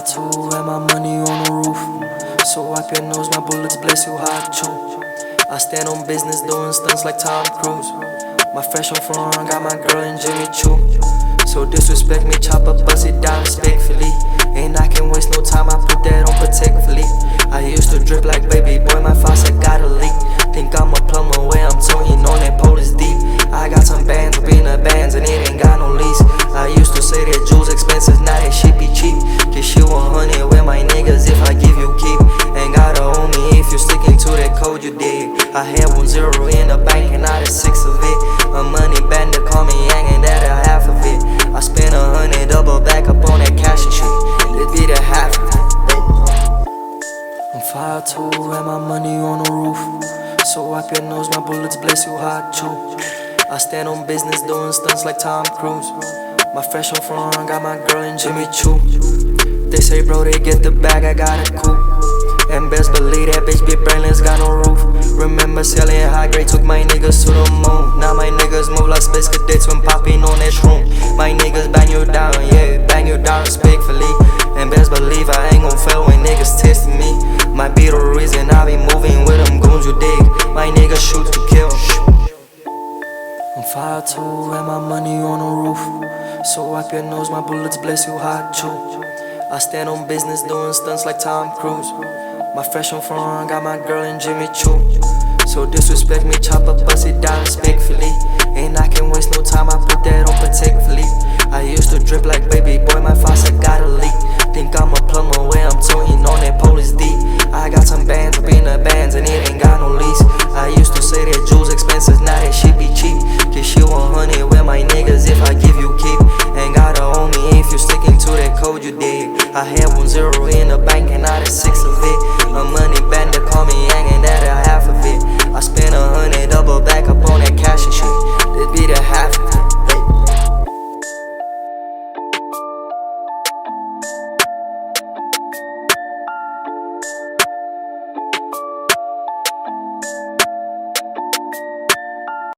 5'2" and my money on the roof. So wipe your nose, my bullets bless you how I chew. I stand on business doing stunts like Tom Cruise. My fresh on front got my girl and Jimmy Choo. So disrespect me, chop up, bust it down respectfully. And I can waste no time, I put that on particularly. I used to drip like baby boy, my faucet got a leak. Think I'm a plumber where I'm toting on that pole is deep. I got some bands, peanut bands, and it ain't got no lease. I used to say that jewels expensive, now that shit be cheap. Get shit 100 with my niggas if I give you keep. Ain't gotta owe me if you sticking to that code you dig. I had 1 0 in the bank and I did 6 of it. A money bender call me Yang and that a half of it. I spent 100, double back up on that cash and shit. It be the half of it. I'm 5'2" and my money on the roof. So wipe your nose, my bullets bless you how I chew. I stand on business doing stunts like Tom Cruise. My fresh on front got my girl and Jimmy Choo. They say bro they get the bag, I got a coupe. And best believe that bitch be brainless, got no roof. Remember selling high grade, took my niggas to the moon. Now my niggas move like space cadets when popping on that shroom. My niggas bang you down, yeah, bang you down respectfully. And best believe I ain't gon' fail when niggas testing me. Might be the reason I be moving with them goons, you dig. My niggas shoot to kill. I'm 5'2" and my money on the roof. So wipe your nose, my bullets bless you how I chew. I stand on business doing stunts like Tom Cruise. My fresh on front got my girl and Jimmy Choo. So disrespect me, chop up, bust it down respectfully. And I can waste no time, I put that on particularly. I used to drip like baby boy, my faucet got a leak. Think I'm a plumber where I'm toting on it.